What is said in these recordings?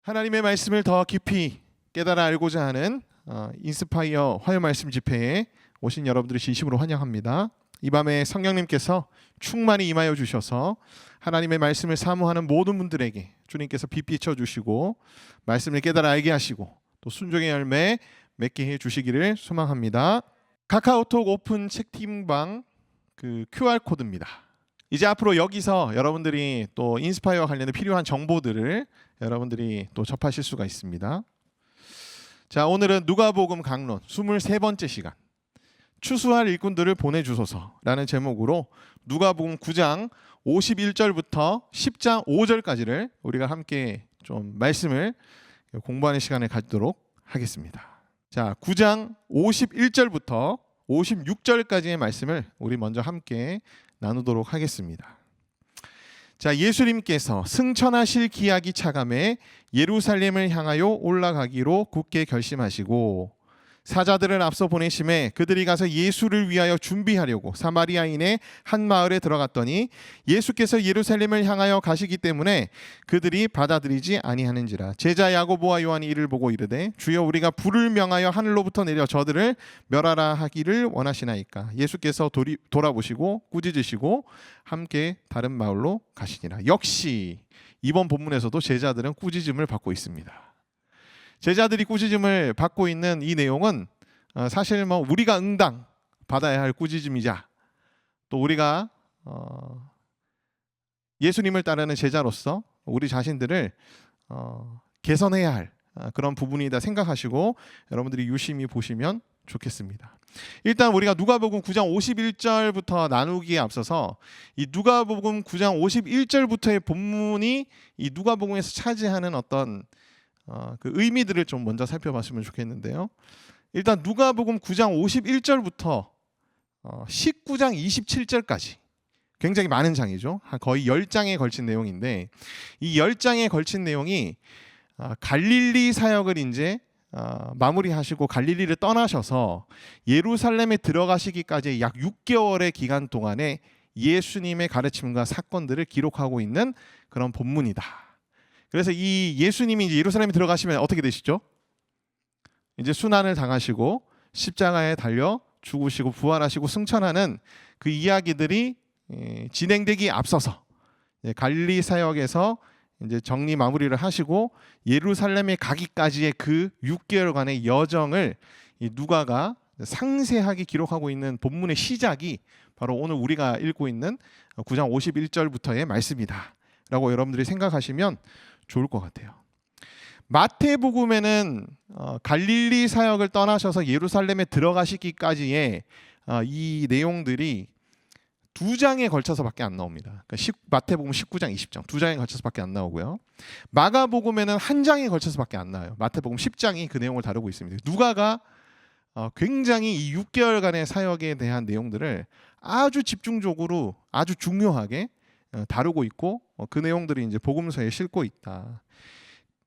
하나님의 말씀을 더 깊이 깨달아 알고자 하는 인스파이어 화요 말씀 집회에 오신 여러분들을 진심으로 환영합니다. 이 밤에 성령님께서 충만히 임하여 주셔서 하나님의 말씀을 사모하는 모든 분들에게 주님께서 빛 비춰 주시고 말씀을 깨달아 알게 하시고 또 순종의 열매 맺게 해 주시기를 소망합니다. 카카오톡 오픈 채팅방 QR 코드입니다. 이제 앞으로 여기서 여러분들이 또 인스파이어와 관련된 필요한 정보들을 여러분들이 또 접하실 수가 있습니다. 자, 오늘은 누가복음 강론 23번째 시간 추수할 일꾼들을 보내주소서라는 제목으로 누가복음 9장 51절부터 10장 5절까지를 우리가 함께 좀 말씀을 공부하는 시간을 갖도록 하겠습니다. 자, 9장 51절부터 56절까지의 말씀을 우리 먼저 함께 나누도록 하겠습니다. 자, 예수님께서 승천하실 기약이 차감해 예루살렘을 향하여 올라가기로 굳게 결심하시고 사자들을 앞서 보내심에 그들이 가서 예수를 위하여 준비하려고 사마리아인의 한 마을에 들어갔더니 예수께서 예루살렘을 향하여 가시기 때문에 그들이 받아들이지 아니하는지라. 제자 야고보와 요한이 이를 보고 이르되 주여 우리가 불을 명하여 하늘로부터 내려 저들을 멸하라 하기를 원하시나이까. 예수께서 돌아보시고 꾸짖으시고 함께 다른 마을로 가시니라. 역시 이번 본문에서도 제자들은 꾸짖음을 받고 있습니다. 제자들이 꾸짖음을 받고 있는 이 내용은 사실 우리가 응당 받아야 할 꾸짖음이자 또 우리가 예수님을 따르는 제자로서 우리 자신들을 개선해야 할 그런 부분이다 생각하시고 여러분들이 유심히 보시면 좋겠습니다. 일단 우리가 누가복음 9장 51절부터 나누기에 앞서서 이 누가복음 9장 51절부터의 본문이 이 누가복음에서 차지하는 어떤 그 의미들을 좀 먼저 살펴봤으면 좋겠는데요. 일단 누가복음 9장 51절부터 19장 27절까지 굉장히 많은 장이죠. 거의 10장에 걸친 내용인데 이 10장에 걸친 내용이 갈릴리 사역을 이제 마무리하시고 갈릴리를 떠나셔서 예루살렘에 들어가시기까지 약 6개월의 기간 동안에 예수님의 가르침과 사건들을 기록하고 있는 그런 본문이다. 그래서 이 예수님이 이제 예루살렘에 들어가시면 어떻게 되시죠? 이제 순환을 당하시고 십자가에 달려 죽으시고 부활하시고 승천하는 그 이야기들이 진행되기 앞서서 갈릴리 사역에서 이제 정리 마무리를 하시고 예루살렘에 가기까지의 그 6개월간의 여정을 이 누가가 상세하게 기록하고 있는 본문의 시작이 바로 오늘 우리가 읽고 있는 9장 51절부터의 말씀이다 라고 여러분들이 생각하시면 좋을 것 같아요. 마태복음에는 갈릴리 사역을 떠나셔서 예루살렘에 들어가시기까지의 이 내용들이 2장에 걸쳐서밖에 안 나옵니다. 그러니까 마태복음 19장, 20장 2장에 걸쳐서밖에 안 나오고요. 마가복음에는 1장에 걸쳐서밖에 안 나와요. 마태복음 10장이 그 내용을 다루고 있습니다. 누가가 굉장히 이 6개월간의 사역에 대한 내용들을 아주 집중적으로 아주 중요하게 다루고 있고 그 내용들이 이제 복음서에 싣고 있다.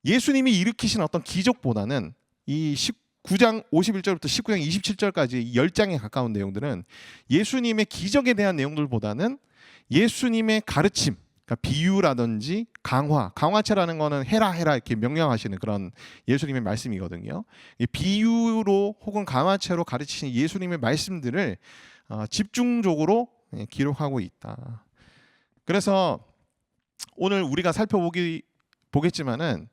예수님이 일으키신 어떤 기적보다는 이 9장 51절부터 19장 27절까지 10장에 가까운 내용들은 예수님의 기적에 대한 내용들보다는 예수님의 가르침, 그러니까 비유라든지 강화체라는 거는 해라 이렇게 명령하시는 그런 예수님의 말씀이거든요. 이 비유로 혹은 강화체로 가르치신 예수님의 말씀들을 집중적으로 기록하고 있다. 그래서 오늘 우리가 보겠지만은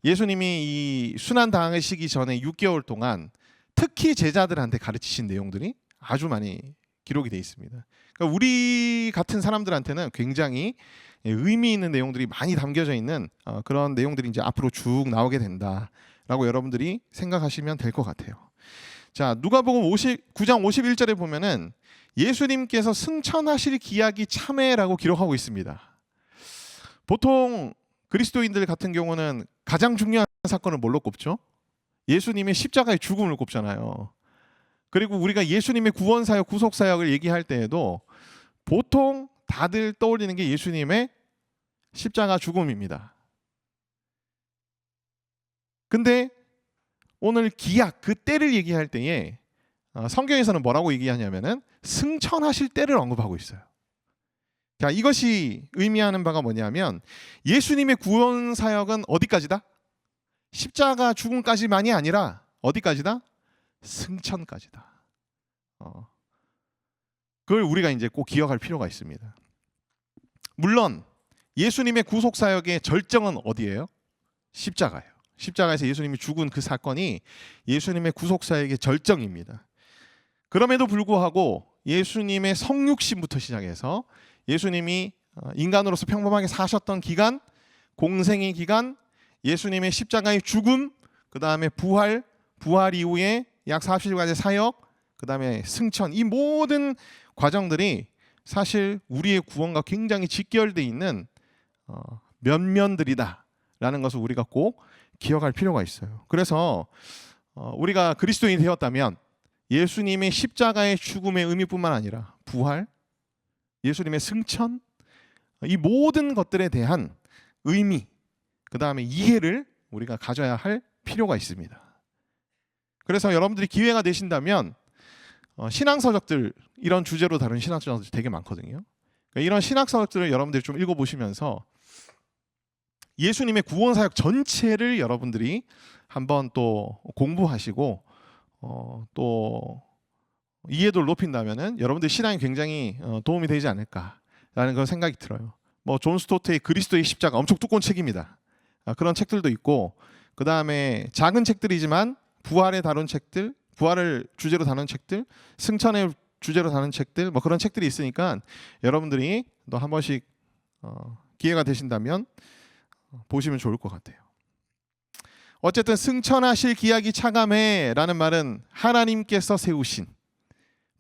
예수님이 이 순환 당하시기 전에 6개월 동안 특히 제자들한테 가르치신 내용들이 아주 많이 기록이 되어 있습니다. 그러니까 우리 같은 사람들한테는 굉장히 의미 있는 내용들이 많이 담겨져 있는 그런 내용들이 이제 앞으로 쭉 나오게 된다라고 여러분들이 생각하시면 될 것 같아요. 자, 누가복음 9장 51절에 보면은 예수님께서 승천하실 기약이 참회라고 기록하고 있습니다. 보통 그리스도인들 같은 경우는 가장 중요한 사건을 뭘로 꼽죠? 예수님의 십자가의 죽음을 꼽잖아요. 그리고 우리가 예수님의 구원사역, 구속사역을 얘기할 때에도 보통 다들 떠올리는 게 예수님의 십자가 죽음입니다. 근데 오늘 기약, 그 때를 얘기할 때에 성경에서는 뭐라고 얘기하냐면은 승천하실 때를 언급하고 있어요. 자, 이것이 의미하는 바가 뭐냐면 예수님의 구원 사역은 어디까지다? 십자가 죽음까지만이 아니라 어디까지다? 승천까지다. 그걸 우리가 이제 꼭 기억할 필요가 있습니다. 물론 예수님의 구속 사역의 절정은 어디예요? 십자가예요. 십자가에서 예수님이 죽은 그 사건이 예수님의 구속 사역의 절정입니다. 그럼에도 불구하고 예수님의 성육신부터 시작해서 예수님이 인간으로서 평범하게 사셨던 기간, 공생의 기간, 예수님의 십자가의 죽음, 그 다음에 부활 이후에 약 40일간의 사역, 그 다음에 승천, 이 모든 과정들이 사실 우리의 구원과 굉장히 직결되어 있는 면면들이다라는 것을 우리가 꼭 기억할 필요가 있어요. 그래서 우리가 그리스도인이 되었다면 예수님의 십자가의 죽음의 의미뿐만 아니라 부활, 예수님의 승천, 이 모든 것들에 대한 의미, 그 다음에 이해를 우리가 가져야 할 필요가 있습니다. 그래서 여러분들이 기회가 되신다면 신앙서적들, 이런 주제로 다룬 신앙서적들 되게 많거든요. 그러니까 이런 신학서적들을 여러분들이 좀 읽어보시면서 예수님의 구원사역 전체를 여러분들이 한번 또 공부하시고 또 이해도를 높인다면은 여러분들 신앙이 굉장히 도움이 되지 않을까라는 그런 생각이 들어요. 뭐 존 스토트의 그리스도의 십자가, 엄청 두꺼운 책입니다. 그런 책들도 있고, 그 다음에 작은 책들이지만 부활에 다룬 책들, 부활을 주제로 다룬 책들, 승천의 주제로 다룬 책들, 뭐 그런 책들이 있으니까 여러분들이 또 한 번씩 기회가 되신다면 보시면 좋을 것 같아요. 어쨌든 승천하실 기약이 차감해라는 말은 하나님께서 세우신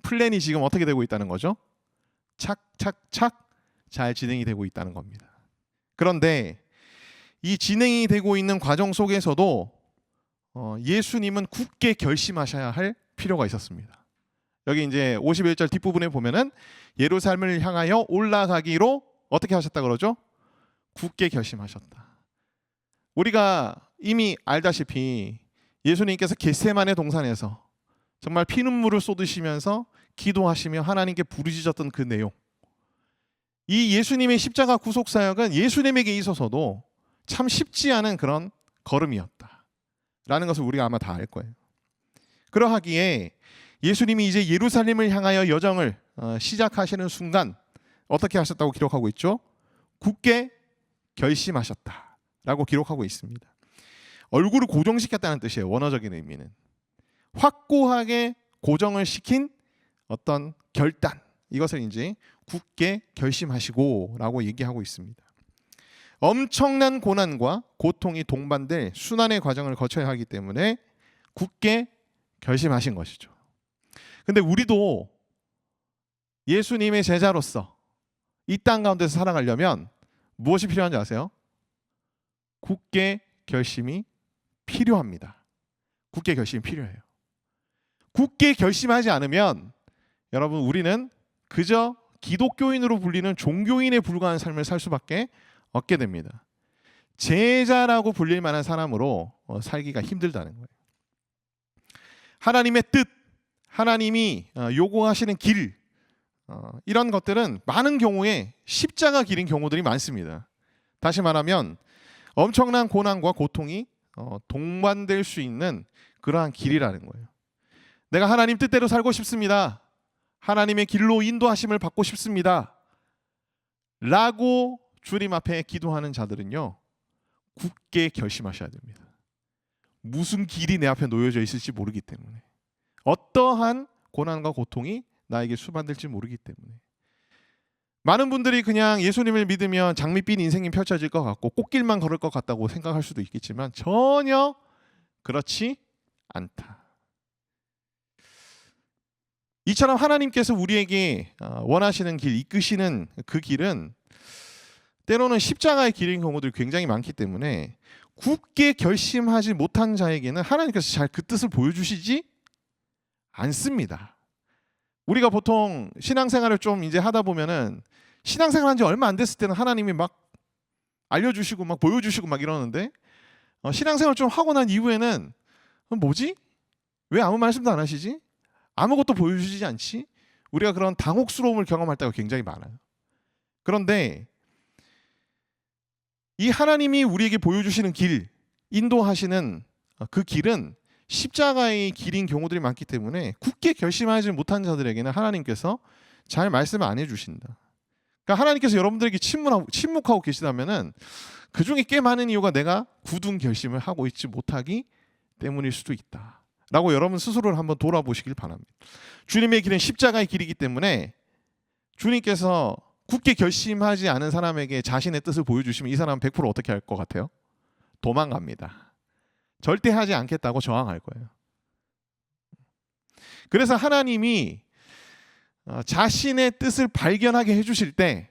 플랜이 지금 어떻게 되고 있다는 거죠? 착착착 잘 진행이 되고 있다는 겁니다. 그런데 이 진행이 되고 있는 과정 속에서도 예수님은 굳게 결심하셔야 할 필요가 있었습니다. 여기 이제 51절 뒷부분에 보면은 예루살렘을 향하여 올라가기로 어떻게 하셨다 그러죠? 굳게 결심하셨다. 우리가 이미 알다시피 예수님께서 겟세마네 동산에서 정말 피눈물을 쏟으시면서 기도하시며 하나님께 부르짖었던 그 내용, 이 예수님의 십자가 구속 사역은 예수님에게 있어서도 참 쉽지 않은 그런 걸음이었다라는 것을 우리가 아마 다 알 거예요. 그러하기에 예수님이 이제 예루살렘을 향하여 여정을 시작하시는 순간 어떻게 하셨다고 기록하고 있죠? 굳게 결심하셨다라고 기록하고 있습니다. 얼굴을 고정시켰다는 뜻이에요. 원어적인 의미는 확고하게 고정을 시킨 어떤 결단, 이것을 이제 굳게 결심하시고라고 얘기하고 있습니다. 엄청난 고난과 고통이 동반될 순환의 과정을 거쳐야 하기 때문에 굳게 결심하신 것이죠. 근데 우리도 예수님의 제자로서 이 땅 가운데서 살아가려면 무엇이 필요한지 아세요? 굳게 결심이 필요합니다. 굳게 결심이 필요해요. 굳게 결심하지 않으면 여러분 우리는 그저 기독교인으로 불리는 종교인에 불과한 삶을 살 수밖에 없게 됩니다. 제자라고 불릴 만한 사람으로 살기가 힘들다는 거예요. 하나님의 뜻, 하나님이 요구하시는 길, 이런 것들은 많은 경우에 십자가 길인 경우들이 많습니다. 다시 말하면 엄청난 고난과 고통이 동반될 수 있는 그러한 길이라는 거예요. 내가 하나님 뜻대로 살고 싶습니다. 하나님의 길로 인도하심을 받고 싶습니다. 라고 주님 앞에 기도하는 자들은요, 굳게 결심하셔야 됩니다. 무슨 길이 내 앞에 놓여져 있을지 모르기 때문에, 어떠한 고난과 고통이 나에게 수반될지 모르기 때문에, 많은 분들이 그냥 예수님을 믿으면 장밋빛 인생이 펼쳐질 것 같고 꽃길만 걸을 것 같다고 생각할 수도 있겠지만 전혀 그렇지 않다. 이처럼 하나님께서 우리에게 원하시는 길, 이끄시는 그 길은 때로는 십자가의 길인 경우들이 굉장히 많기 때문에 굳게 결심하지 못한 자에게는 하나님께서 잘 그 뜻을 보여주시지 않습니다. 우리가 보통 신앙생활을 좀 이제 하다 보면은 신앙생활 한 지 얼마 안 됐을 때는 하나님이 막 알려주시고 막 보여주시고 막 이러는데 신앙생활 좀 하고 난 이후에는 뭐지? 왜 아무 말씀도 안 하시지? 아무것도 보여주시지 않지? 우리가 그런 당혹스러움을 경험할 때가 굉장히 많아요. 그런데 이 하나님이 우리에게 보여주시는 길, 인도하시는 그 길은 십자가의 길인 경우들이 많기 때문에 굳게 결심하지 못한 자들에게는 하나님께서 잘 말씀을 안 해주신다. 그러니까 하나님께서 여러분들에게 침묵하고 계시다면은 그 중에 꽤 많은 이유가 내가 굳은 결심을 하고 있지 못하기 때문일 수도 있다 라고 여러분 스스로를 한번 돌아보시길 바랍니다. 주님의 길은 십자가의 길이기 때문에 주님께서 굳게 결심하지 않은 사람에게 자신의 뜻을 보여주시면 이 사람은 100% 어떻게 할 것 같아요? 도망갑니다. 절대 하지 않겠다고 저항할 거예요. 그래서 하나님이 자신의 뜻을 발견하게 해주실 때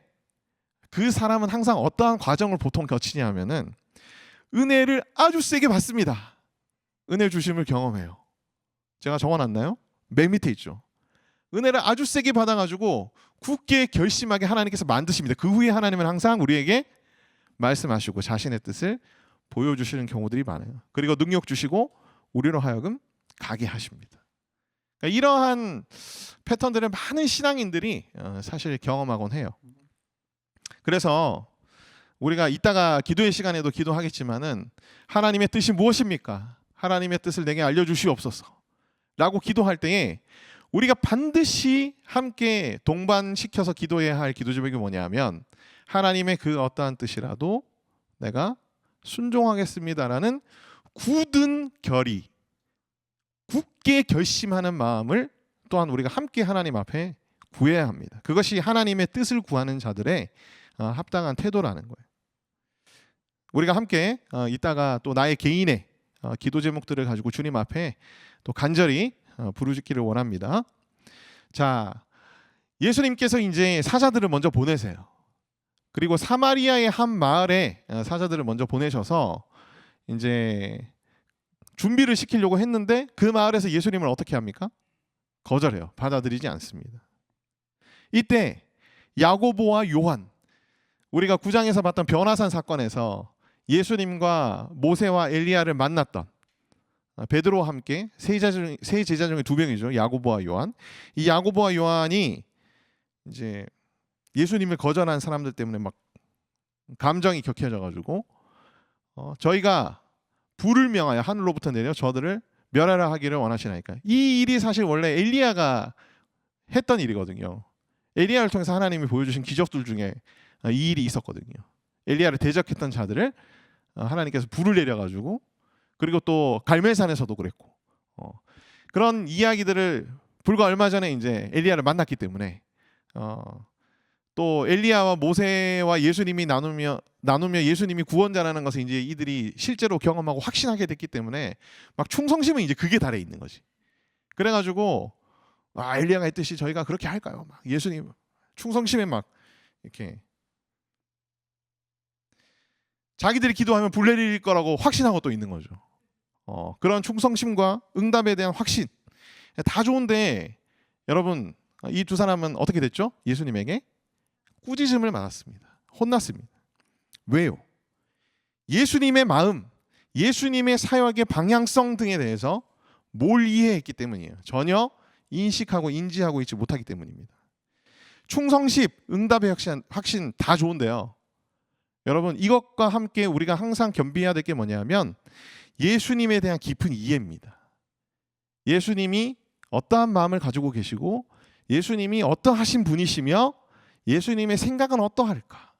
그 사람은 항상 어떠한 과정을 보통 거치냐 하면은 은혜를 아주 세게 받습니다. 은혜 주심을 경험해요. 제가 적어놨나요? 맨 밑에 있죠. 은혜를 아주 세게 받아가지고 굳게 결심하게 하나님께서 만드십니다. 그 후에 하나님은 항상 우리에게 말씀하시고 자신의 뜻을 보여주시는 경우들이 많아요. 그리고 능력 주시고 우리로 하여금 가게 하십니다. 그러니까 이러한 패턴들을 많은 신앙인들이 사실 경험하곤 해요. 그래서 우리가 이따가 기도의 시간에도 기도하겠지만은 하나님의 뜻이 무엇입니까? 하나님의 뜻을 내게 알려주시옵소서 라고 기도할 때에 우리가 반드시 함께 동반시켜서 기도해야 할 기도 제목이 뭐냐면 하나님의 그 어떠한 뜻이라도 내가 순종하겠습니다라는 굳은 결의, 굳게 결심하는 마음을 또한 우리가 함께 하나님 앞에 구해야 합니다. 그것이 하나님의 뜻을 구하는 자들의 합당한 태도라는 거예요. 우리가 함께 이따가 또 나의 개인의 기도 제목들을 가지고 주님 앞에 또 간절히 부르짖기를 원합니다. 자, 예수님께서 이제 사자들을 먼저 보내세요. 그리고 사마리아의 한 마을에 사자들을 먼저 보내셔서 이제 준비를 시키려고 했는데 그 마을에서 예수님을 어떻게 합니까? 거절해요. 받아들이지 않습니다. 이때 야고보와 요한, 우리가 9장에서 봤던 변화산 사건에서 예수님과 모세와 엘리야를 만났던 베드로와 함께 세 제자 중에 2명이죠. 야고보와 요한. 이 야고보와 요한이 이제 예수님을 거절한 사람들 때문에 막 감정이 격해져 가지고 저희가 불을 명하여 하늘로부터 내려 저들을 멸하라 하기를 원하시나이까. 이 일이 사실 원래 엘리야가 했던 일이거든요. 엘리야를 통해서 하나님이 보여주신 기적들 중에 이 일이 있었거든요. 엘리야를 대적했던 자들을 하나님께서 불을 내려가지고 그리고 또 갈멜산에서도 그랬고 그런 이야기들을 불과 얼마 전에 이제 엘리야를 만났기 때문에 또 엘리야와 모세와 예수님이 나누며 예수님이 구원자라는 것을 이제 이들이 실제로 경험하고 확신하게 됐기 때문에 막 충성심은 이제 그게 달해 있는 거지. 그래가지고 엘리야가 했듯이 저희가 그렇게 할까요? 막 예수님 충성심에 막 이렇게 자기들이 기도하면 불 내릴 거라고 확신하고 또 있는 거죠. 그런 충성심과 응답에 대한 확신 다 좋은데 여러분 이 두 사람은 어떻게 됐죠? 예수님에게 꾸짖음을 받았습니다. 혼났습니다. 왜요? 예수님의 마음, 예수님의 사역의 방향성 등에 대해서 뭘 이해했기 때문이에요. 전혀 인식하고 인지하고 있지 못하기 때문입니다. 충성심, 응답의 확신 다 좋은데요. 여러분 이것과 함께 우리가 항상 겸비해야 될 게 뭐냐면 예수님에 대한 깊은 이해입니다. 예수님이 어떠한 마음을 가지고 계시고 예수님이 어떠하신 분이시며 예수님의 생각은 어떠할까?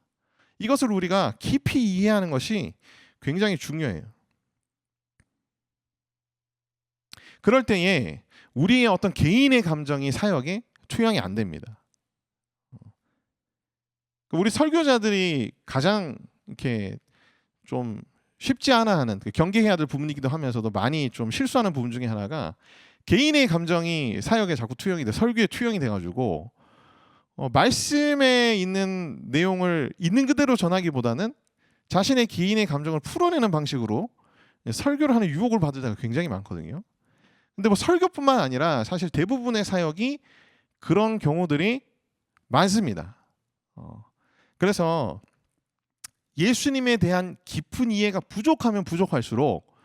이것을 우리가 깊이 이해하는 것이 굉장히 중요해요. 그럴 때에 우리의 어떤 개인의 감정이 사역에 투영이 안 됩니다. 우리 설교자들이 가장 이렇게 좀 쉽지 않아 하는 경계해야 될 부분이기도 하면서도 많이 좀 실수하는 부분 중에 하나가 개인의 감정이 사역에 자꾸 투영이 돼, 설교에 투영이 돼가지고 말씀에 있는 내용을 있는 그대로 전하기보다는 자신의 개인의 감정을 풀어내는 방식으로 설교를 하는 유혹을 받을 때가 굉장히 많거든요. 근데 뭐 설교뿐만 아니라 사실 대부분의 사역이 그런 경우들이 많습니다. 그래서 예수님에 대한 깊은 이해가 부족하면 부족할수록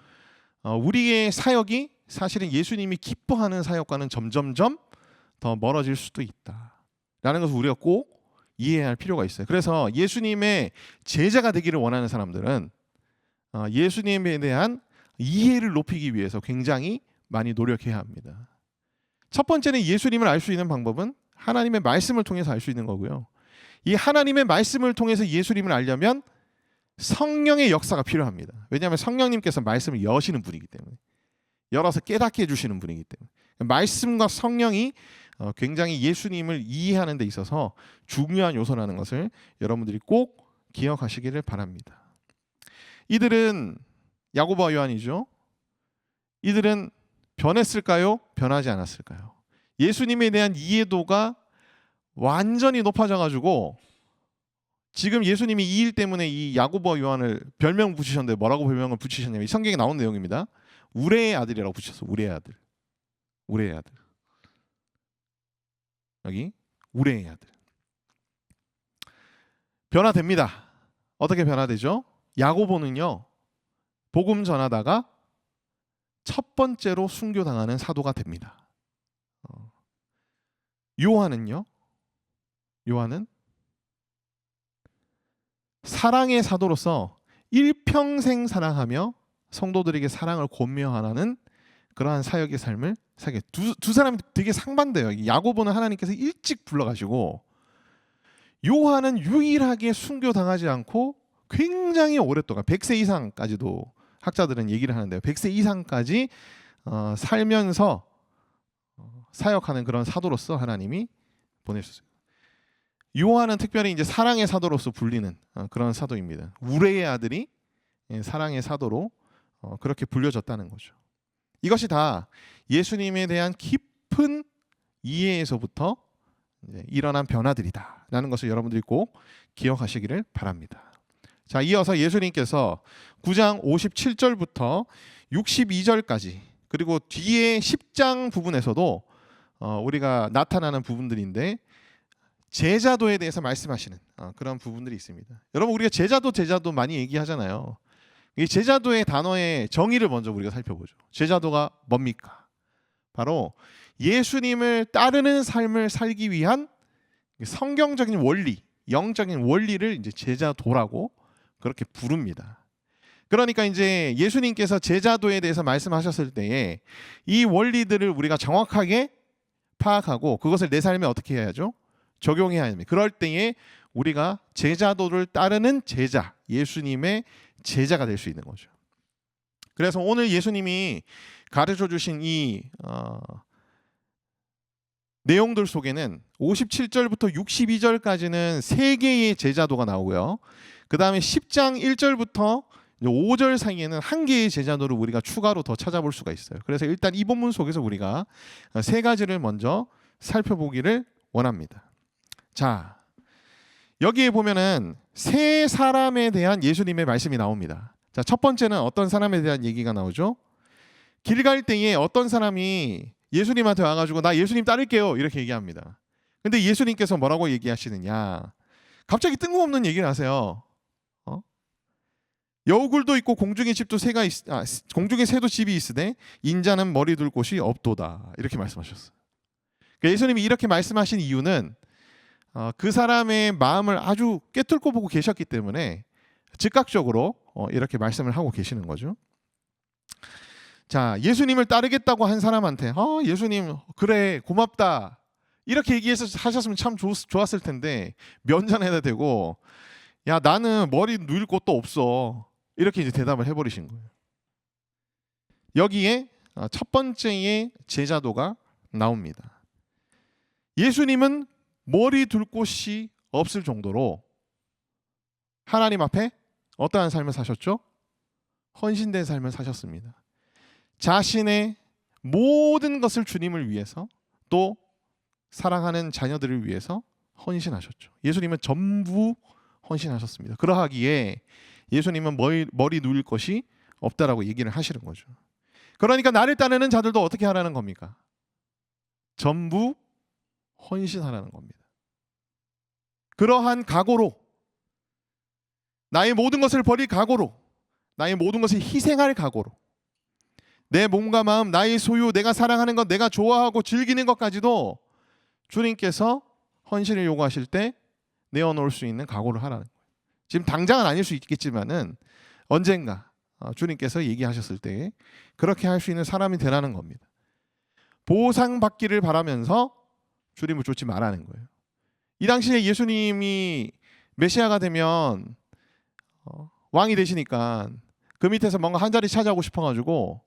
우리의 사역이 사실은 예수님이 기뻐하는 사역과는 점점점 더 멀어질 수도 있다라는 것을 우리가 꼭 이해해야 할 필요가 있어요. 그래서 예수님의 제자가 되기를 원하는 사람들은 예수님에 대한 이해를 높이기 위해서 굉장히 많이 노력해야 합니다. 첫 번째는 예수님을 알 수 있는 방법은 하나님의 말씀을 통해서 알 수 있는 거고요. 이 하나님의 말씀을 통해서 예수님을 알려면 성령의 역사가 필요합니다. 왜냐하면 성령님께서 말씀을 여시는 분이기 때문에, 열어서 깨닫게 해주시는 분이기 때문에, 말씀과 성령이 굉장히 예수님을 이해하는 데 있어서 중요한 요소라는 것을 여러분들이 꼭 기억하시기를 바랍니다. 이들은 야고보와 요한이죠. 이들은 변했을까요? 변하지 않았을까요? 예수님에 대한 이해도가 완전히 높아져가지고 지금 예수님이 이 일 때문에 이 야고보와 요한을 별명 붙이셨는데 뭐라고 별명을 붙이셨냐면, 이 성경에 나온 내용입니다. 우레의 아들이라고 붙이셨어요. 우레의 아들. 우레의 아들. 여기 우레의 아들. 변화됩니다. 어떻게 변화되죠? 야고보는요, 복음 전하다가 첫 번째로 순교당하는 사도가 됩니다. 요한은요, 요한은 사랑의 사도로서 일평생 사랑하며 성도들에게 사랑을 권면하는 그러한 사역의 삶을 살게. 두 사람이 되게 상반돼요. 야고보는 하나님께서 일찍 불러가시고, 요한은 유일하게 순교당하지 않고 굉장히 오랫동안 100세 이상까지도 학자들은 얘기를 하는데요. 100세 이상까지 살면서 사역하는 그런 사도로서 하나님이 보내셨어요. 요한은 특별히 이제 사랑의 사도로서 불리는 그런 사도입니다. 우레의 아들이 사랑의 사도로 그렇게 불려졌다는 거죠. 이것이 다 예수님에 대한 깊은 이해에서부터 일어난 변화들이다라는 것을 여러분들이 꼭 기억하시기를 바랍니다. 자, 이어서 예수님께서 9장 57절부터 62절까지, 그리고 뒤에 10장 부분에서도 우리가 나타나는 부분들인데, 제자도에 대해서 말씀하시는 그런 부분들이 있습니다. 여러분, 우리가 제자도 많이 얘기하잖아요. 이 제자도의 단어의 정의를 먼저 우리가 살펴보죠. 제자도가 뭡니까? 바로 예수님을 따르는 삶을 살기 위한 성경적인 원리, 영적인 원리를 이제 제자도라고 그렇게 부릅니다. 그러니까 이제 예수님께서 제자도에 대해서 말씀하셨을 때에 이 원리들을 우리가 정확하게 파악하고 그것을 내 삶에 어떻게 해야죠? 적용해야 합니다. 그럴 때에 우리가 제자도를 따르는 제자, 예수님의 제자가 될 수 있는 거죠. 그래서 오늘 예수님이 가르쳐 주신 이 내용들 속에는 57절부터 62절까지는 3개의 제자도가 나오고요. 그 다음에 10장 1절부터 5절 사이에는 1개의 제자도를 우리가 추가로 더 찾아볼 수가 있어요. 그래서 일단 이 본문 속에서 우리가 3가지를 먼저 살펴보기를 원합니다. 자, 여기에 보면은 3사람에 대한 예수님의 말씀이 나옵니다. 자, 첫 번째는 어떤 사람에 대한 얘기가 나오죠? 길 갈 때에 어떤 사람이 예수님한테 와가지고 나 예수님 따를게요 이렇게 얘기합니다. 근데 예수님께서 뭐라고 얘기하시느냐? 갑자기 뜬금없는 얘기를 하세요. 여우굴도 있고 공중의 새도 집이 있으되 인자는 머리 둘 곳이 없도다 이렇게 말씀하셨어요. 그러니까 예수님이 이렇게 말씀하신 이유는 그 사람의 마음을 아주 꿰뚫고 보고 계셨기 때문에 즉각적으로 이렇게 말씀을 하고 계시는 거죠. 자, 예수님을 따르겠다고 한 사람한테 예수님 그래 고맙다 이렇게 얘기해서 하셨으면 참 좋았을 텐데 면전에다 대고 야 나는 머리 누일 곳도 없어 이렇게 이제 대답을 해버리신 거예요. 여기에 첫 번째의 제자도가 나옵니다. 예수님은 머리 둘 곳이 없을 정도로 하나님 앞에 어떠한 삶을 사셨죠? 헌신된 삶을 사셨습니다. 자신의 모든 것을 주님을 위해서 또 사랑하는 자녀들을 위해서 헌신하셨죠. 예수님은 전부 헌신하셨습니다. 그러하기에 예수님은 머리 누일 것이 없다라고 얘기를 하시는 거죠. 그러니까 나를 따르는 자들도 어떻게 하라는 겁니까? 전부 헌신하라는 겁니다. 그러한 각오로, 나의 모든 것을 버릴 각오로, 나의 모든 것을 희생할 각오로, 내 몸과 마음, 나의 소유, 내가 사랑하는 것, 내가 좋아하고 즐기는 것까지도 주님께서 헌신을 요구하실 때 내어놓을 수 있는 각오를 하라는 거예요. 지금 당장은 아닐 수 있겠지만은 언젠가 주님께서 얘기하셨을 때 그렇게 할 수 있는 사람이 되라는 겁니다. 보상받기를 바라면서 주님을 쫓지 말라는 거예요. 이 당시에 예수님이 메시아가 되면 왕이 되시니까 그 밑에서 뭔가 한 자리 차지하고 싶어가지고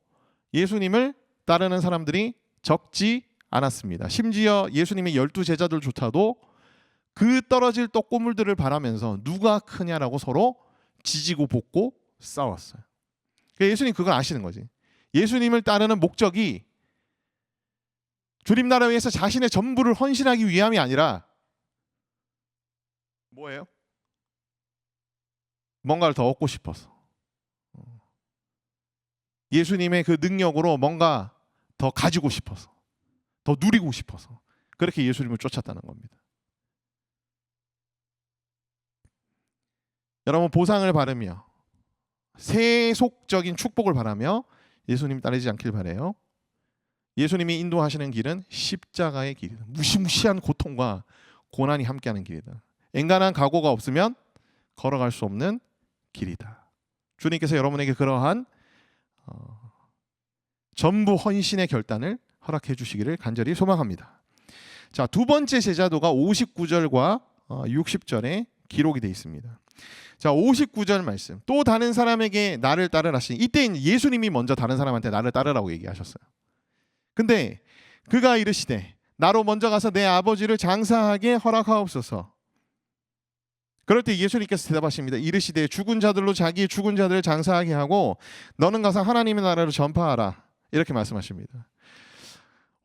예수님을 따르는 사람들이 적지 않았습니다. 심지어 예수님의 12 제자들조차도 그 떨어질 떡고물들을 바라면서 누가 크냐라고 서로 지지고 볶고 싸웠어요. 그러니까 예수님 그걸 아시는 거지. 예수님을 따르는 목적이 주님 나라 위해서 자신의 전부를 헌신하기 위함이 아니라 뭐예요? 뭔가를 더 얻고 싶어서, 예수님의 그 능력으로 뭔가 더 가지고 싶어서, 더 누리고 싶어서 그렇게 예수님을 쫓았다는 겁니다. 여러분, 보상을 바라며 세속적인 축복을 바라며 예수님 따르지 않길 바라요. 예수님이 인도하시는 길은 십자가의 길이다. 무시무시한 고통과 고난이 함께하는 길이다. 엔간한 각오가 없으면 걸어갈 수 없는 길이다. 주님께서 여러분에게 그러한 전부 헌신의 결단을 허락해 주시기를 간절히 소망합니다. 자, 두 번째 제자도가 59절과 60절에 기록이 되어 있습니다. 자, 59절 말씀. 또 다른 사람에게 나를 따르라 하시니, 이때 예수님이 먼저 다른 사람한테 나를 따르라고 얘기하셨어요. 근데 그가 이르시되 나로 먼저 가서 내 아버지를 장사하게 허락하옵소서. 그럴 때 예수님께서 대답하십니다. 이르시되 죽은 자들로 자기의 죽은 자들을 장사하게 하고 너는 가서 하나님의 나라를 전파하라. 이렇게 말씀하십니다.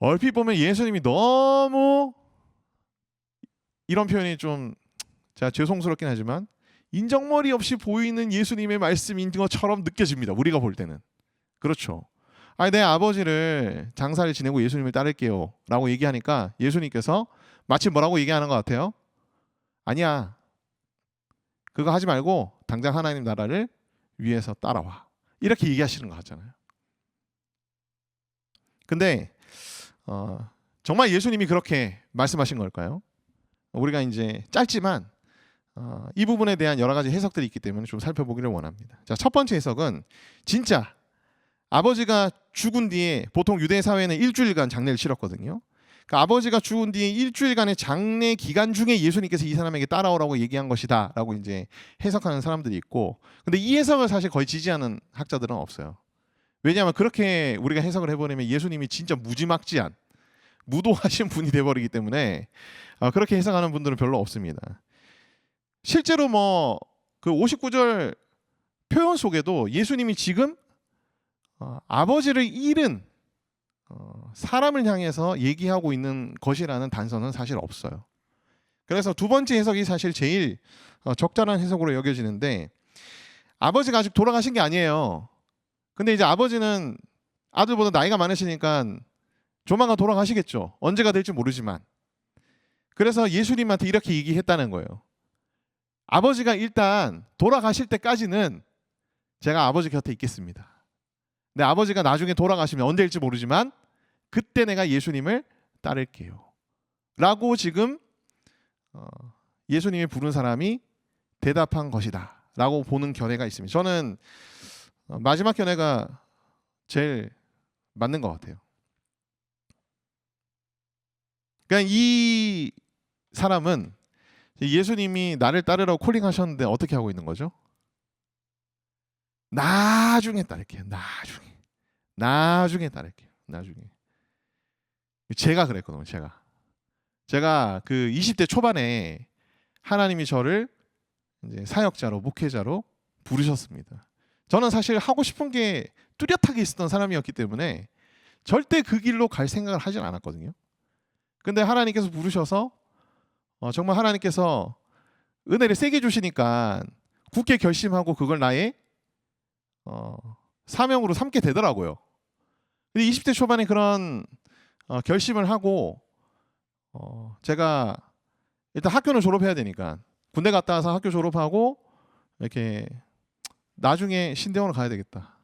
얼핏 보면 예수님이 너무, 이런 표현이 좀 제가 죄송스럽긴 하지만 인정머리 없이 보이는 예수님의 말씀인 것처럼 느껴집니다. 우리가 볼 때는. 그렇죠. 아니, 내 아버지를 장사를 지내고 예수님을 따를게요 라고 얘기하니까 예수님께서 마치 뭐라고 얘기하는 것 같아요? 아니야, 그거 하지 말고 당장 하나님 나라를 위해서 따라와, 이렇게 얘기하시는 것 같잖아요. 근데 정말 예수님이 그렇게 말씀하신 걸까요? 우리가 이제 짧지만 이 부분에 대한 여러 가지 해석들이 있기 때문에 좀 살펴보기를 원합니다. 자, 첫 번째 해석은 진짜 아버지가 죽은 뒤에, 보통 유대 사회는 일주일간 장례를 치렀거든요. 그러니까 아버지가 죽은 뒤에 일주일간의 장례 기간 중에 예수님께서 이 사람에게 따라오라고 얘기한 것이다라고 이제 해석하는 사람들이 있고, 근데 이 해석을 사실 거의 지지하는 학자들은 없어요. 왜냐하면 그렇게 우리가 해석을 해버리면 예수님이 진짜 무지막지한 무도하신 분이 돼버리기 때문에 그렇게 해석하는 분들은 별로 없습니다. 실제로 뭐 그 59절 표현 속에도 예수님이 지금 아버지를 잃은 사람을 향해서 얘기하고 있는 것이라는 단서는 사실 없어요. 그래서 두 번째 해석이 사실 제일 적절한 해석으로 여겨지는데, 아버지가 아직 돌아가신 게 아니에요. 근데 이제 아버지는 아들보다 나이가 많으시니까 조만간 돌아가시겠죠. 언제가 될지 모르지만. 그래서 예수님한테 이렇게 얘기했다는 거예요. 아버지가 일단 돌아가실 때까지는 제가 아버지 곁에 있겠습니다. 근데 아버지가 나중에 돌아가시면 언제일지 모르지만 그때 내가 예수님을 따를게요 라고 지금 예수님이 부른 사람이 대답한 것이다 라고 보는 견해가 있습니다. 저는 마지막 견해가 제일 맞는 것 같아요. 그러니까 이 사람은 예수님이 나를 따르라고 콜링하셨는데 어떻게 하고 있는 거죠? 나중에 따를게요. 나중에 따를게요. 나중에. 제가 그랬거든요. 제가 그 20대 초반에 하나님이 저를 이제 사역자로, 목회자로 부르셨습니다. 저는 사실 하고 싶은 게 뚜렷하게 있었던 사람이었기 때문에 절대 그 길로 갈 생각을 하진 않았거든요. 근데 하나님께서 부르셔서 정말 하나님께서 은혜를 세게 주시니까 굳게 결심하고 그걸 나의 사명으로 삼게 되더라고요. 근데 20대 초반에 그런 결심을 하고 제가 일단 학교는 졸업해야 되니까 군대 갔다 와서 학교 졸업하고 이렇게 나중에 신대원을 가야 되겠다.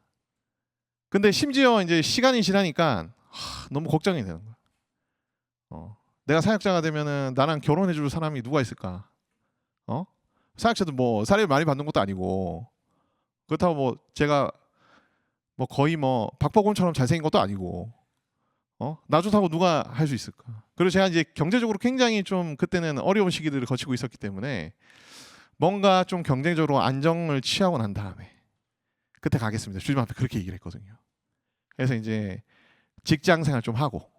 근데 심지어 이제 시간이 지나니까 너무 걱정이 되는 거야. 내가 사역자가 되면은 나랑 결혼해줄 사람이 누가 있을까? 사역자도 뭐 사례를 많이 받는 것도 아니고, 그렇다고 뭐 제가 뭐 거의 뭐 박보검처럼 잘생긴 것도 아니고 나 좋다고 누가 할 수 있을까? 그리고 제가 이제 경제적으로 굉장히 좀 그때는 어려운 시기들을 거치고 있었기 때문에 뭔가 좀 경쟁적으로 안정을 취하고 난 다음에 그때 가겠습니다. 주님 앞에 그렇게 얘기를 했거든요. 그래서 이제 직장 생활 좀 하고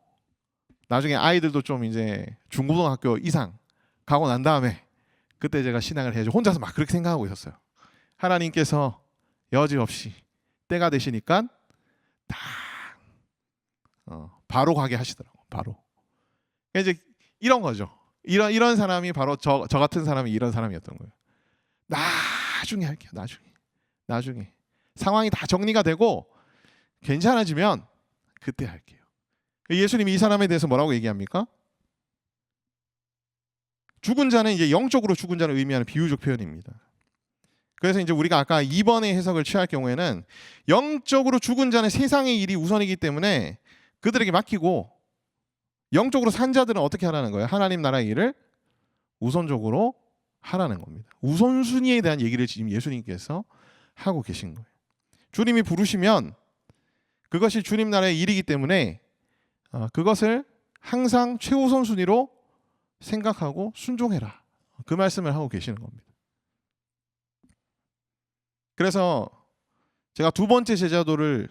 나중에 아이들도 좀 이제 중고등학교 이상 가고 난 다음에 그때 제가 신앙을 해야죠. 혼자서 막 그렇게 생각하고 있었어요. 하나님께서 여지없이 때가 되시니까 다 바로 가게 하시더라고. 바로. 이제 이런 거죠. 이런 사람이 바로 저 같은 사람이 이런 사람이었던 거예요. 나중에 할게요. 나중에 상황이 다 정리가 되고 괜찮아지면 그때 할게요. 예수님이 이 사람에 대해서 뭐라고 얘기합니까? 죽은 자는 이제 영적으로 죽은 자를 의미하는 비유적 표현입니다. 그래서 이제 우리가 아까 2번의 해석을 취할 경우에는 영적으로 죽은 자는 세상의 일이 우선이기 때문에 그들에게 맡기고 영적으로 산 자들은 어떻게 하라는 거예요? 하나님 나라의 일을 우선적으로 하라는 겁니다. 우선순위에 대한 얘기를 지금 예수님께서 하고 계신 거예요. 주님이 부르시면 그것이 주님 나라의 일이기 때문에 그것을 항상 최우선 순위로 생각하고 순종해라. 그 말씀을 하고 계시는 겁니다. 그래서 제가 두 번째 제자도를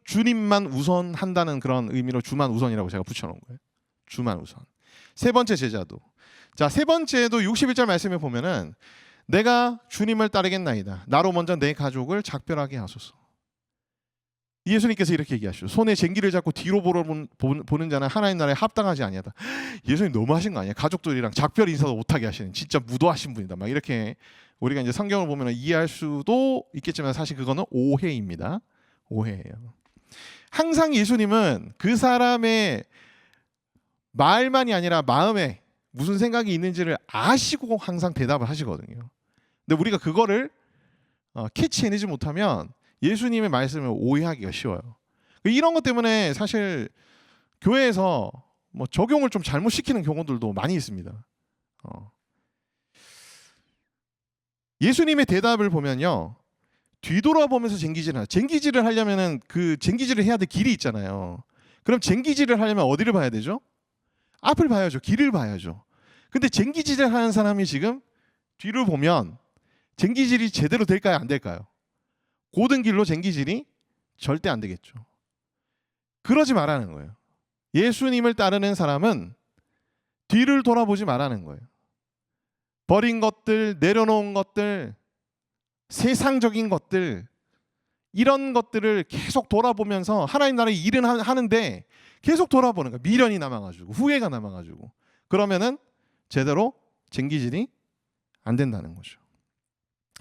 주님만 우선한다는 그런 의미로 주만 우선이라고 제가 붙여놓은 거예요. 주만 우선. 세 번째 제자도. 자, 세 번째도 61절 말씀에 보면은 내가 주님을 따르겠나이다. 나로 먼저 내 가족을 작별하게 하소서. 예수님께서 이렇게 얘기하시죠. 손에 쟁기를 잡고 뒤로 보는 자는 하나님 나라에 합당하지 아니하다. 예수님 너무하신 거 아니에요? 가족들이랑 작별 인사도 못하게 하시는 진짜 무도하신 분이다. 막 이렇게 우리가 이제 성경을 보면 이해할 수도 있겠지만 사실 그거는 오해입니다. 오해예요. 항상 예수님은 그 사람의 말만이 아니라 마음에 무슨 생각이 있는지를 아시고 항상 대답을 하시거든요. 근데 우리가 그거를 캐치해내지 못하면 예수님의 말씀을 오해하기가 쉬워요. 이런 것 때문에 사실 교회에서 뭐 적용을 좀 잘못 시키는 경우들도 많이 있습니다. 예수님의 대답을 보면요, 뒤돌아보면서 쟁기질을 하려면은 그 쟁기질을 해야 될 길이 있잖아요. 그럼 쟁기질을 하려면 어디를 봐야 되죠? 앞을 봐야죠. 길을 봐야죠. 근데 쟁기질을 하는 사람이 지금 뒤를 보면 쟁기질이 제대로 될까요? 안 될까요? 고든 길로 쟁기질이 절대 안 되겠죠. 그러지 말라는 거예요. 예수님을 따르는 사람은 뒤를 돌아보지 말라는 거예요. 버린 것들, 내려놓은 것들, 세상적인 것들, 이런 것들을 계속 돌아보면서 하나님 나라의 일은 하는데 계속 돌아보는 거예요. 미련이 남아가지고 후회가 남아가지고 그러면은 제대로 쟁기질이 안 된다는 거죠.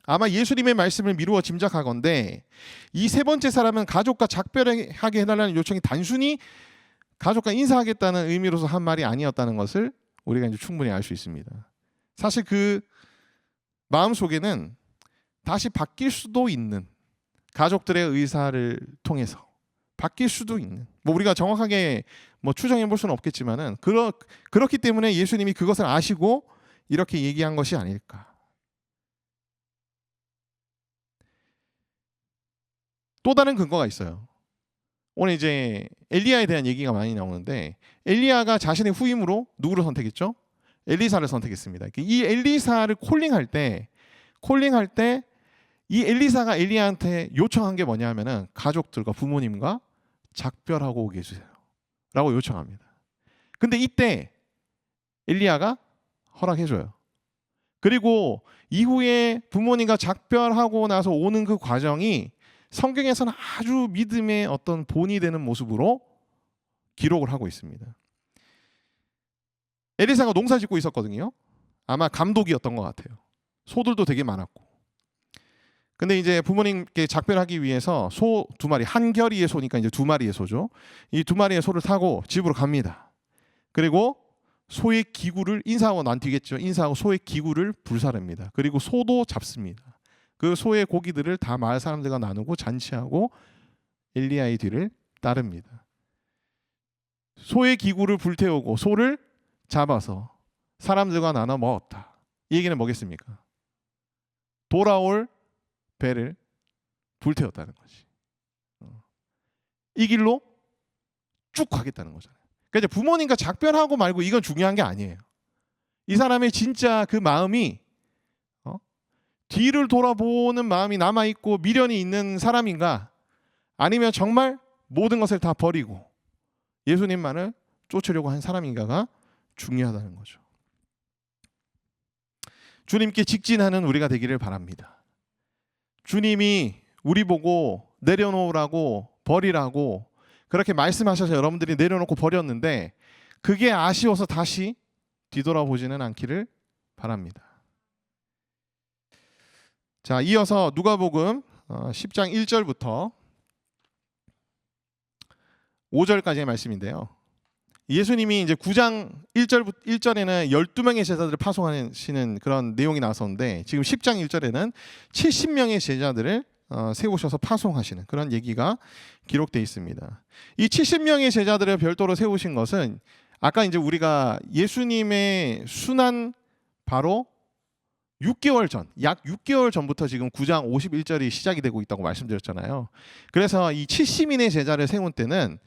아마 예수님의 말씀을 미루어 짐작하건대 이 세 번째 사람은 가족과 작별하게 해달라는 요청이 단순히 가족과 인사하겠다는 의미로서 한 말이 아니었다는 것을 우리가 이제 충분히 알 수 있습니다. 사실 그 마음 속에는 다시 바뀔 수도 있는 가족들의 의사를 통해서 바뀔 수도 있는 뭐 우리가 정확하게 뭐 추정해 볼 수는 없겠지만은 그렇기 때문에 예수님이 그것을 아시고 이렇게 얘기한 것이 아닐까. 또 다른 근거가 있어요. 오늘 이제 엘리야에 대한 얘기가 많이 나오는데 엘리야가 자신의 후임으로 누구를 선택했죠? 엘리사를 선택했습니다. 이 엘리사를 콜링할 때 이 엘리사가 엘리야한테 요청한 게 뭐냐면은 가족들과 부모님과 작별하고 오게 해주세요 라고 요청합니다. 근데 이때 엘리야가 허락해줘요. 그리고 이후에 부모님과 작별하고 나서 오는 그 과정이 성경에서는 아주 믿음의 어떤 본이 되는 모습으로 기록을 하고 있습니다. 엘리사가 농사 짓고 있었거든요. 아마 감독이었던 것 같아요. 소들도 되게 많았고. 근데 이제 부모님께 작별하기 위해서 소 2마리, 한 결의의 소니까 이제 2마리의 소죠. 이 2마리의 소를 타고 집으로 갑니다. 그리고 소의 기구를 인사하고 난 뒤겠죠. 인사하고 소의 기구를 불사릅니다. 그리고 소도 잡습니다. 그 소의 고기들을 다 마을 사람들과 나누고 잔치하고 엘리야의 뒤를 따릅니다. 소의 기구를 불태우고 소를 잡아서 사람들과 나눠 먹었다. 이 얘기는 뭐겠습니까? 돌아올 배를 불태웠다는 거지. 이 길로 쭉 가겠다는 거잖아요. 그러니까 이제 부모님과 작별하고 말고 이건 중요한 게 아니에요. 이 사람의 진짜 그 마음이 뒤를 돌아보는 마음이 남아있고 미련이 있는 사람인가, 아니면 정말 모든 것을 다 버리고 예수님만을 쫓으려고 한 사람인가가 중요하다는 거죠. 주님께 직진하는 우리가 되기를 바랍니다. 주님이 우리 보고 내려놓으라고, 버리라고 그렇게 말씀하셔서 여러분들이 내려놓고 버렸는데 그게 아쉬워서 다시 뒤돌아보지는 않기를 바랍니다. 자, 이어서 누가복음 10장 1절부터 5절까지의 말씀인데요. 예수님이 이제 9장 1절에는 12명의 제자들을 파송하시는 그런 내용이 나왔었는데, 지금 10장 1절에는 70명의 제자들을 세우셔서 파송하시는 그런 얘기가 기록되어 있습니다. 이 70명의 제자들을 별도로 세우신 것은 아까 이제 우리가 예수님의 순환 바로 6개월 전, 약 6개월 전부터 지금 9장 51절이 시작이 되고 있다고 말씀드렸잖아요. 그래서 이 70인의 제자를 세운 때는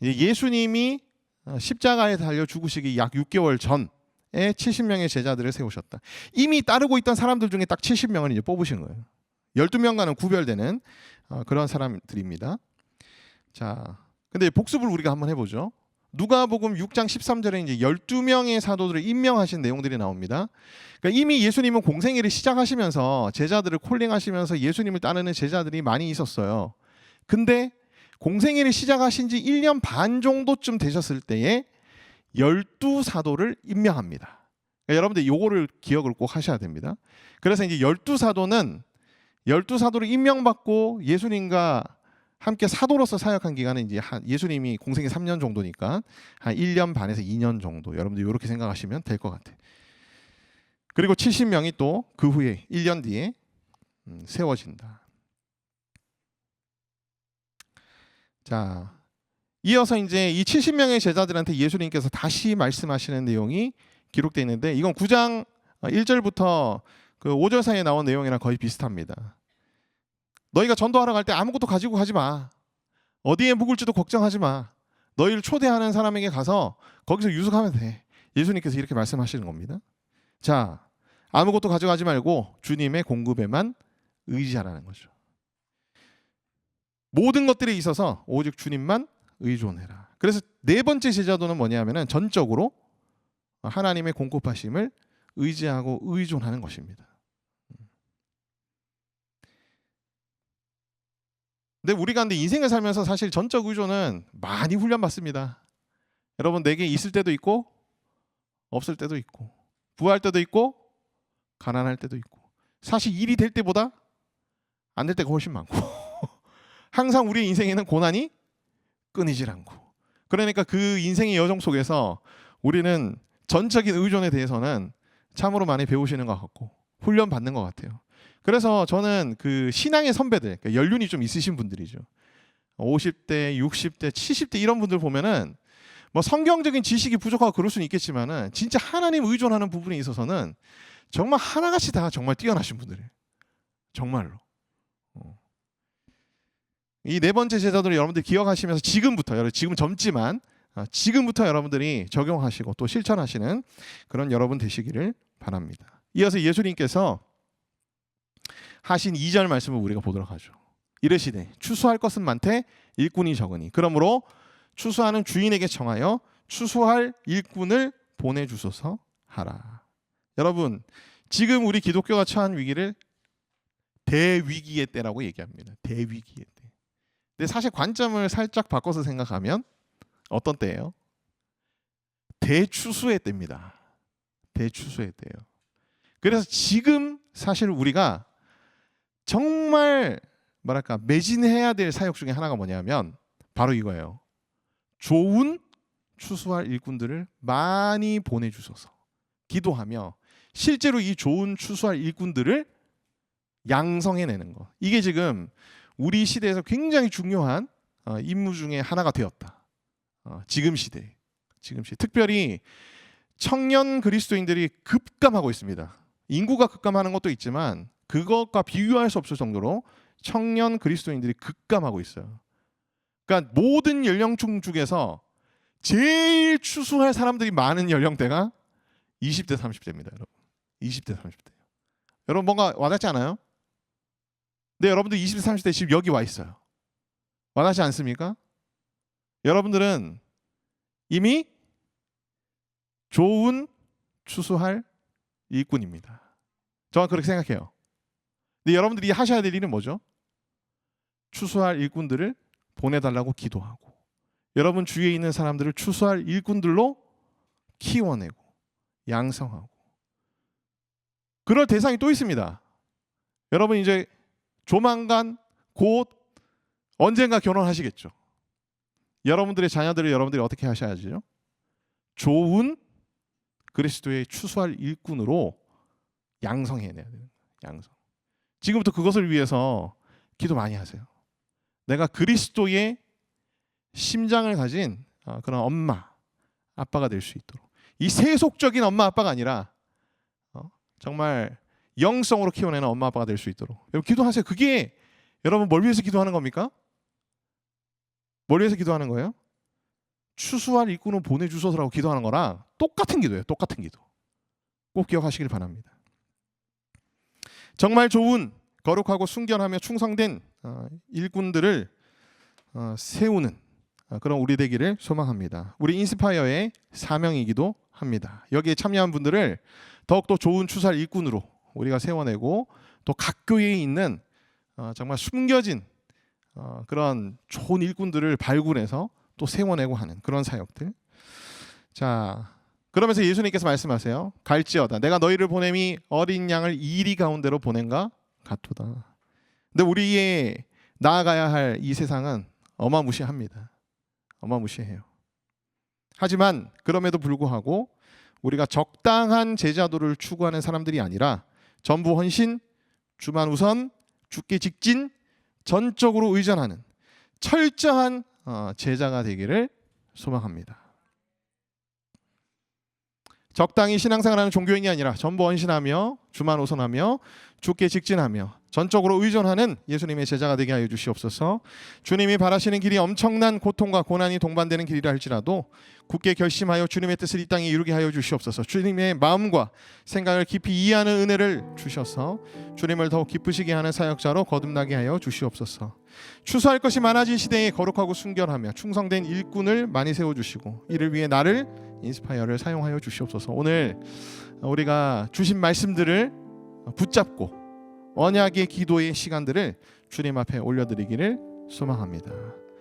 예수님이 십자가에 달려 죽으시기 약 6개월 전에 70명의 제자들을 세우셨다. 이미 따르고 있던 사람들 중에 딱 70명을 이제 뽑으신 거예요. 12명과는 구별되는 그런 사람들입니다. 자, 근데 복습을 우리가 한번 해보죠. 누가복음 6장 13절에 이제 12명의 사도들을 임명하신 내용들이 나옵니다. 그러니까 이미 예수님은 공생애를 시작하시면서 제자들을 콜링하시면서 예수님을 따르는 제자들이 많이 있었어요. 근데 공생애를 시작하신 지 1년 반 정도쯤 되셨을 때에 12사도를 임명합니다. 그러니까 여러분들 요거를 기억을 꼭 하셔야 됩니다. 그래서 이제 12사도를 임명받고 예수님과 함께 사도로서 사역한 기간은 이제 예수님이 공생애 3년 정도니까 한 1년 반에서 2년 정도, 여러분들 이렇게 생각하시면 될 것 같아요. 그리고 70명이 또 그 후에 1년 뒤에 세워진다. 자, 이어서 이제 이 70명의 제자들한테 예수님께서 다시 말씀하시는 내용이 기록되어 있는데, 이건 9장 1절부터 그 5절 사이에 나온 내용이랑 거의 비슷합니다. 너희가 전도하러 갈 때 아무것도 가지고 가지 마. 어디에 묵을지도 걱정하지 마. 너희를 초대하는 사람에게 가서 거기서 유숙하면 돼. 예수님께서 이렇게 말씀하시는 겁니다. 자, 아무것도 가져가지 말고 주님의 공급에만 의지하라는 거죠. 모든 것들에 있어서 오직 주님만 의존해라. 그래서 네 번째 제자도는 뭐냐면은 전적으로 하나님의 공급하심을 의지하고 의존하는 것입니다. 근데 우리가 인생을 살면서 사실 전적 의존은 많이 훈련받습니다. 여러분, 내게 있을 때도 있고 없을 때도 있고, 부할 때도 있고 가난할 때도 있고, 사실 일이 될 때보다 안 될 때가 훨씬 많고 항상 우리 인생에는 고난이 끊이질 않고, 그러니까 그 인생의 여정 속에서 우리는 전적인 의존에 대해서는 참으로 많이 배우시는 것 같고 훈련 받는 것 같아요. 그래서 저는 그 신앙의 선배들, 그러니까 연륜이 좀 있으신 분들이죠. 50대, 60대, 70대 이런 분들 보면은 뭐 성경적인 지식이 부족하고 그럴 수는 있겠지만은 진짜 하나님 의존하는 부분에 있어서는 정말 하나같이 다 정말 뛰어나신 분들이에요. 정말로. 이 네 번째 제자들을 여러분들 기억하시면서 지금부터, 지금 젊지만 지금부터 여러분들이 적용하시고 또 실천하시는 그런 여러분 되시기를 바랍니다. 이어서 예수님께서 하신 2절 말씀을 우리가 보도록 하죠. 이르시되 추수할 것은 많되 일꾼이 적으니 그러므로 추수하는 주인에게 청하여 추수할 일꾼을 보내주소서 하라. 여러분, 지금 우리 기독교가 처한 위기를 대위기의 때라고 얘기합니다. 대위기의 때. 근데 사실 관점을 살짝 바꿔서 생각하면 어떤 때예요? 대추수의 때입니다. 대추수의 때예요. 그래서 지금 사실 우리가 정말 뭐랄까 매진해야 될 사역 중에 하나가 뭐냐면 바로 이거예요. 좋은 추수할 일꾼들을 많이 보내주소서. 기도하며 실제로 이 좋은 추수할 일꾼들을 양성해내는 거. 이게 지금 우리 시대에서 굉장히 중요한 임무 중에 하나가 되었다. 지금 시대. 특별히 청년 그리스도인들이 급감하고 있습니다. 인구가 급감하는 것도 있지만 그것과 비교할 수 없을 정도로 청년 그리스도인들이 급감하고 있어요. 그러니까 모든 연령층 중에서 제일 추수할 사람들이 많은 연령대가 20대 30대입니다. 여러분. 20대 30대. 여러분 뭔가 와닿지 않아요? 네, 여러분들 20대 30대 지금 여기 와 있어요. 와닿지 않습니까? 여러분들은 이미 좋은 추수할 일꾼입니다. 저는 그렇게 생각해요. 근데 여러분들이 하셔야 될 일은 뭐죠? 추수할 일꾼들을 보내달라고 기도하고 여러분 주위에 있는 사람들을 추수할 일꾼들로 키워내고 양성하고 그럴 대상이 또 있습니다. 여러분 이제 조만간 곧 언젠가 결혼하시겠죠. 여러분들의 자녀들을 여러분들이 어떻게 하셔야죠? 좋은 그리스도의 추수할 일꾼으로 양성해내야 돼요. 양성. 지금부터 그것을 위해서 기도 많이 하세요. 내가 그리스도의 심장을 가진 그런 엄마, 아빠가 될 수 있도록. 이 세속적인 엄마, 아빠가 아니라 정말 영성으로 키워내는 엄마, 아빠가 될 수 있도록. 여러분 기도하세요. 그게 여러분 뭘 위해서 기도하는 겁니까? 뭘 위해서 기도하는 거예요? 추수할 일꾼을 보내주소서라고 기도하는 거랑 똑같은 기도예요. 똑같은 기도. 꼭 기억하시길 바랍니다. 정말 좋은 거룩하고 순결하며 충성된 일꾼들을 세우는 그런 우리 되기를 소망합니다. 우리 인스파이어의 사명이기도 합니다. 여기에 참여한 분들을 더욱더 좋은 추수할 일꾼으로 우리가 세워내고 또 각 교회에 있는 정말 숨겨진 그런 좋은 일꾼들을 발굴해서 또 세워내고 하는 그런 사역들. 자, 그러면서 예수님께서 말씀하세요. 갈지어다 내가 너희를 보냄이 어린 양을 이리 가운데로 보낸가 같도다. 근데 우리의 나아가야 할 이 세상은 어마무시합니다. 어마무시해요. 하지만 그럼에도 불구하고 우리가 적당한 제자도를 추구하는 사람들이 아니라 전부 헌신, 주만 우선, 주께 직진, 전적으로 의존하는 철저한 제자가 되기를 소망합니다. 적당히 신앙생활하는 종교인이 아니라 전부 헌신하며 주만 우선하며 주께 직진하며 전적으로 의존하는 예수님의 제자가 되게 하여 주시옵소서. 주님이 바라시는 길이 엄청난 고통과 고난이 동반되는 길이라 할지라도 굳게 결심하여 주님의 뜻을 이 땅에 이루게 하여 주시옵소서. 주님의 마음과 생각을 깊이 이해하는 은혜를 주셔서 주님을 더욱 기쁘시게 하는 사역자로 거듭나게 하여 주시옵소서. 추수할 것이 많아진 시대에 거룩하고 순결하며 충성된 일꾼을 많이 세워주시고 이를 위해 나를 인스파이어를 사용하여 주시옵소서. 오늘 우리가 주신 말씀들을 붙잡고 언약의 기도의 시간들을 주님 앞에 올려드리기를 소망합니다.